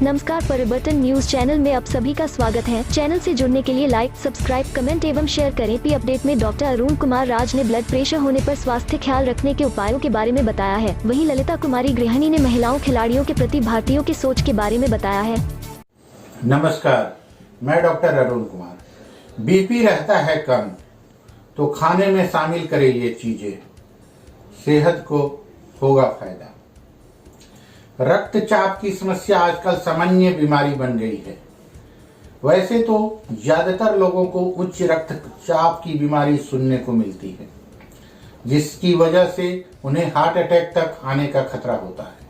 नमस्कार, परिवर्तन news channel में आप सभी का स्वागत है। चैनल से जुड़ने के लिए लाइक, सब्सक्राइब, कमेंट एवं शेयर करें। पी अपडेट में डॉक्टर अरुण कुमार राज ने ब्लड प्रेशर होने पर स्वास्थ्य ख्याल रखने के उपायों के बारे में बताया है। वहीं ललिता कुमारी गृहिणी ने महिलाओं खिलाड़ियों के प्रति भारतीयों की सोच के बारे में बताया है। नमस्कार, मैं डॉक्टर अरुण कुमार। बीपी रहता है कम तो खाने में शामिल करें ये चीजें, सेहत को होगा फायदा। रक्तचाप की समस्या आजकल सामान्य बीमारी बन गई है। वैसे तो ज्यादातर लोगों को उच्च रक्तचाप की बीमारी सुनने को मिलती है, जिसकी वजह से उन्हें हार्ट अटैक तक आने का खतरा होता है।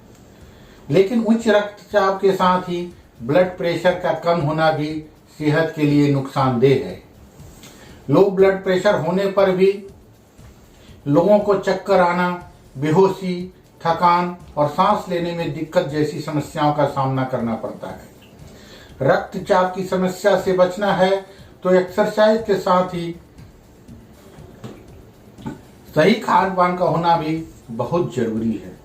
लेकिन उच्च रक्तचाप के साथ ही ब्लड प्रेशर का कम होना भी सेहत के लिए नुकसानदेह है। लो ब्लड प्रेशर होने पर भी लोगों को चक्कर आना, बेहोशी, थकान और सांस लेने में दिक्कत जैसी समस्याओं का सामना करना पड़ता है। रक्तचाप की समस्या से बचना है तो एक्सरसाइज के साथ ही सही खान पान का होना भी बहुत जरूरी है।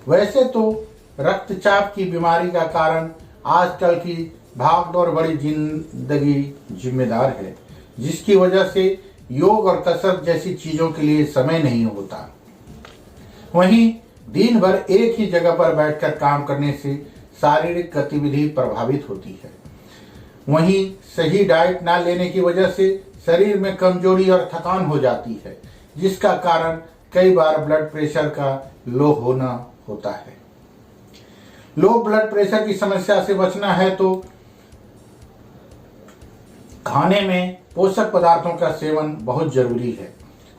वैसे तो रक्तचाप की बीमारी का कारण आजकल की भागदौड़ भरी जिंदगी जिम्मेदार है, जिसकी वजह से योग और कसरत जैसी चीजों के लिए समय नहीं होता। वहीं दिन भर एक ही जगह पर बैठकर काम करने से शारीरिक गतिविधि प्रभावित होती है। वहीं सही डाइट ना लेने की वजह से शरीर में कमजोरी और थकान हो जाती है, जिसका कारण कई बार ब्लड प्रेशर का लो होना होता है। लो ब्लड प्रेशर की समस्या से बचना है तो खाने में पोषक पदार्थों का सेवन बहुत जरूरी है।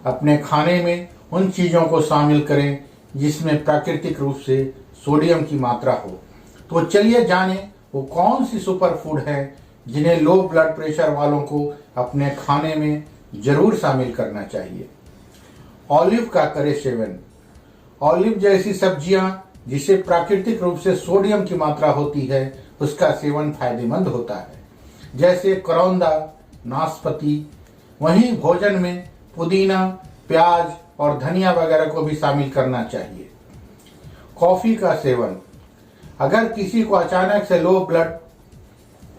अपने खाने में उन चीजों को शामिल करें जिसमें प्राकृतिक रूप से सोडियम की मात्रा हो। तो चलिए जाने वो कौन सी सुपर फूड है जिन्हें लो ब्लड प्रेशर वालों को अपने खाने में जरूर शामिल करना चाहिए। ऑलिव का करें सेवन। ऑलिव जैसी सब्जियां जिसे प्राकृतिक रूप से सोडियम की मात्रा होती है, उसका सेवन फायदेमंद होता है, जैसे करौंदा, नाशपाती। वहीं भोजन में पुदीना, प्याज और धनिया वगैरह को भी शामिल करना चाहिए। कॉफी का सेवन। अगर किसी को अचानक से लो ब्लड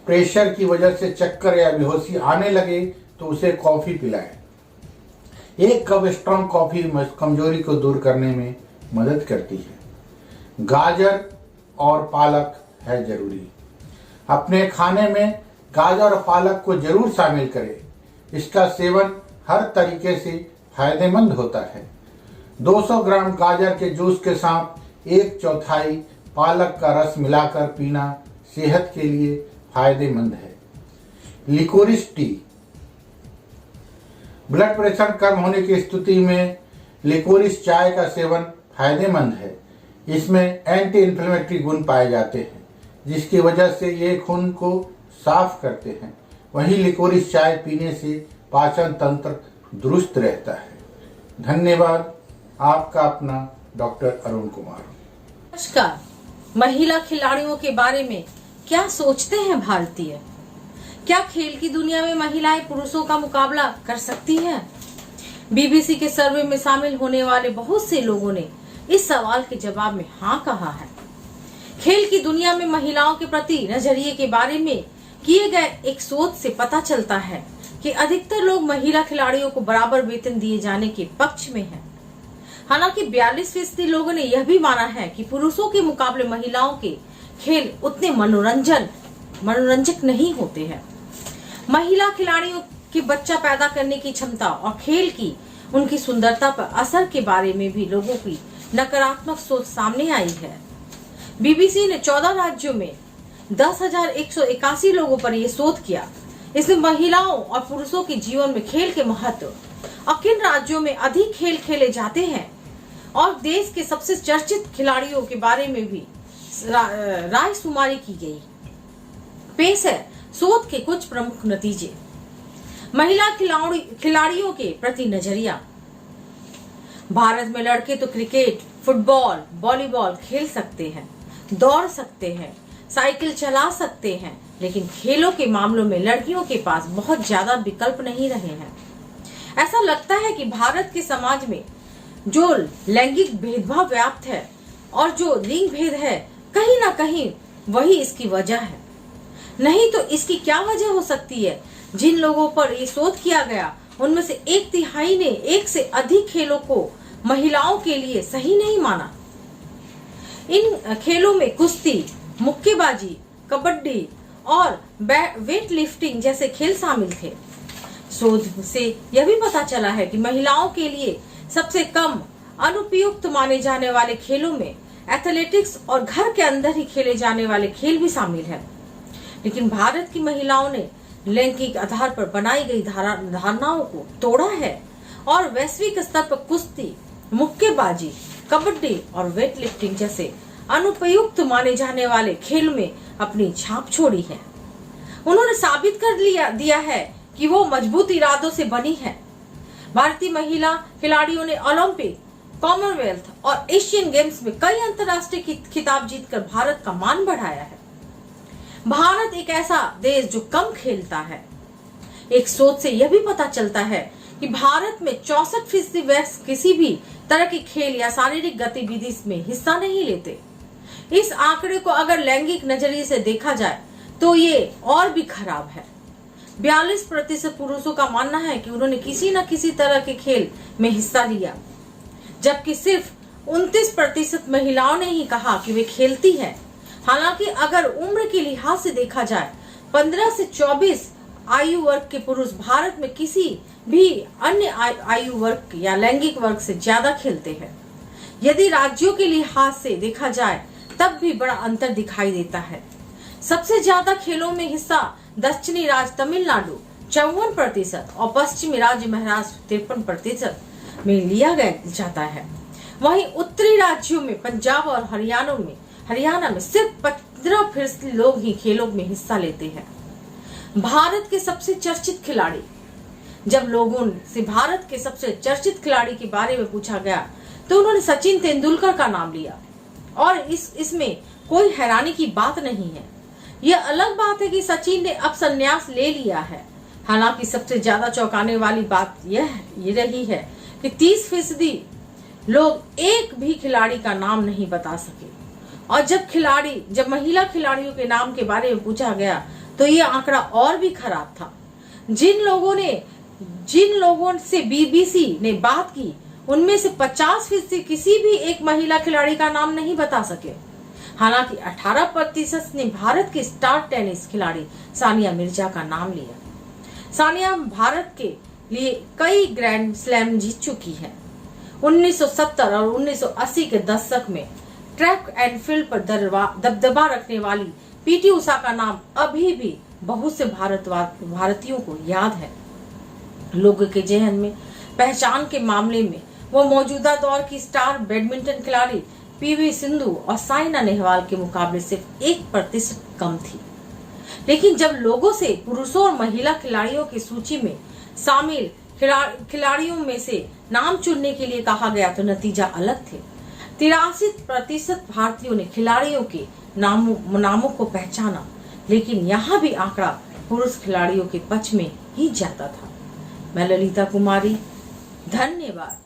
प्रेशर की वजह से चक्कर या बेहोशी आने लगे तो उसे कॉफी पिलाएं। एक कप स्ट्रॉन्ग कॉफी कमजोरी को दूर करने में मदद करती है। गाजर और पालक है जरूरी। अपने खाने में गाजर और पालक को जरूर शामिल करें। इसका सेवन हर तरीके से फायदेमंद होता है। 200 ग्राम गाजर के जूस के साथ 1/4 पालक का रस मिलाकर पीना सेहत के लिए फायदेमंद है। Liquorice T. ब्लड प्रेशर कम होने की स्थिति में लिकोरिस चाय का सेवन फायदेमंद है। इसमें एंटी इन्फ्लेमेटरी गुण पाए जाते हैं, जिसकी वजह से ये खून को साफ करते हैं। वहीं लिकोरिस चाय पीने से पाचन तंत्र दुरुस्त रहता है। धन्यवाद। आपका अपना डॉक्टर अरुण कुमार। नमस्कार। महिला खिलाड़ियों के बारे में क्या सोचते हैं भारतीय? क्या खेल की दुनिया में महिलाएं पुरुषों का मुकाबला कर सकती हैं? बीबीसी के सर्वे में शामिल होने वाले बहुत से लोगों ने इस सवाल के जवाब में हाँ कहा है। खेल की दुनिया में महिलाओं के प्रति नजरिए के बारे में किए गए एक शोध से पता चलता है कि अधिकतर लोग महिला खिलाड़ियों को बराबर वेतन दिए जाने के पक्ष में हैं। हालांकि 42% लोगों ने यह भी माना है कि पुरुषों के मुकाबले महिलाओं के खेल उतने मनोरंजक नहीं होते हैं। महिला खिलाड़ियों की बच्चा पैदा करने की क्षमता और खेल की उनकी सुंदरता पर असर के बारे में भी लोगों की नकारात्मक सोच सामने आई है। बीबीसी ने 14 राज्यों में 10,181 लोगों पर यह शोध किया। इसमें महिलाओं और पुरुषों के जीवन में खेल के महत्व और किन राज्यों में अधिक खेल खेले जाते हैं और देश के सबसे चर्चित खिलाड़ियों के बारे में भी रायशुमारी की गई। पेश है शोध के कुछ प्रमुख नतीजे। महिला खिलाड़ियों के प्रति नजरिया। भारत में लड़के तो क्रिकेट, फुटबॉल, वॉलीबॉल खेल सकते हैं, दौड़ सकते हैं, साइकिल चला सकते हैं, लेकिन खेलों के मामलों में लड़कियों के पास बहुत ज्यादा विकल्प नहीं रहे हैं। ऐसा लगता है कि भारत के समाज में जो लैंगिक भेदभाव व्याप्त है और जो लिंग भेद है, कहीं ना कहीं वही इसकी वजह है। नहीं तो इसकी क्या वजह हो सकती है? जिन लोगों पर ये शोध किया गया उनमें से 1/3 ने एक से अधिक खेलों को महिलाओं के लिए सही नहीं माना। इन खेलों में कुश्ती, मुक्केबाजी, कबड्डी और वेट लिफ्टिंग जैसे खेल शामिल थे। शोध से यह भी पता चला है कि महिलाओं के लिए सबसे कम अनुपयुक्त माने जाने वाले खेलों में एथलेटिक्स और घर के अंदर ही खेले जाने वाले खेल भी शामिल है। लेकिन भारत की महिलाओं ने लैंगिक आधार पर बनाई गई धारणाओं को तोड़ा है और वैश्विक स्तर पर कुश्ती, मुक्केबाजी, कबड्डी और वेट लिफ्टिंग जैसे अनुपयुक्त माने जाने वाले खेल में अपनी छाप छोड़ी है। उन्होंने साबित कर दिया है कि वो मजबूत इरादों से बनी है। भारतीय महिला खिलाड़ियों ने ओलंपिक, कॉमनवेल्थ और एशियन गेम्स में कई अंतर्राष्ट्रीय खिताब जीतकर भारत का मान बढ़ाया है। भारत एक ऐसा देश जो कम खेलता है। एक शोध से यह भी पता चलता है कि भारत में 64% वयस्क किसी भी तरह के खेल या शारीरिक गतिविधि में हिस्सा नहीं लेते। इस आंकड़े को अगर लैंगिक नजरिए से देखा जाए तो ये और भी खराब है। 42% पुरुषों का मानना है कि उन्होंने किसी न किसी तरह के खेल में हिस्सा लिया, जबकि सिर्फ 29% महिलाओं ने ही कहा कि वे खेलती हैं। हालांकि अगर उम्र के लिहाज से देखा जाए 15 से 24 आयु वर्ग के पुरुष भारत में किसी भी अन्य आयु वर्ग या लैंगिक वर्ग से ज्यादा खेलते हैं। यदि राज्यों के लिहाज से देखा जाए तब भी बड़ा अंतर दिखाई देता है। सबसे ज्यादा खेलों में हिस्सा दक्षिणी राज्य तमिलनाडु 54% और पश्चिमी राज्य महाराष्ट्र 53% में लिया जाता है। वहीं उत्तरी राज्यों में पंजाब और हरियाणा में सिर्फ 15% लोग ही खेलों में हिस्सा लेते हैं। भारत के सबसे चर्चित खिलाड़ी, जब लोगों से भारत के सबसे चर्चित खिलाड़ी के बारे में पूछा गया तो उन्होंने सचिन तेंदुलकर का नाम लिया और इसमें कोई हैरानी की बात नहीं है। यह अलग बात है कि सचिन ने अब संन्यास ले लिया है। हालांकि सबसे ज्यादा चौंकाने वाली बात यह रही है कि 30% लोग एक भी खिलाड़ी का नाम नहीं बता सके। और जब महिला खिलाड़ियों के नाम के बारे में पूछा गया तो यह आंकड़ा और भी खराब था। जिन लोगों से बीबीसी ने बात की उनमें से 50% किसी भी एक महिला खिलाड़ी का नाम नहीं बता सके। हालांकि 18% ने भारत की स्टार टेनिस खिलाड़ी सानिया मिर्जा का नाम लिया। सानिया भारत के लिए कई ग्रैंड स्लैम जीत चुकी है। 1970 और 1980 के दशक में ट्रैक एंड फील्ड पर दबदबा रखने वाली पीटी उषा का नाम अभी भी बहुत से भारतीयों को याद है। लोगों के जहन में पहचान के मामले में वो मौजूदा दौर की स्टार बैडमिंटन खिलाड़ी पीवी सिंधु और साइना नेहवाल के मुकाबले सिर्फ 1% कम थी। लेकिन जब लोगों से पुरुषों और महिला खिलाड़ियों की सूची में शामिल खिलाड़ियों में से नाम चुनने के लिए कहा गया तो नतीजा अलग थे। 83% भारतीयों ने खिलाड़ियों के नामों को पहचाना, लेकिन यहाँ भी आंकड़ा पुरुष खिलाड़ियों के पक्ष में ही जाता था। मैं ललिता कुमारी, धन्यवाद।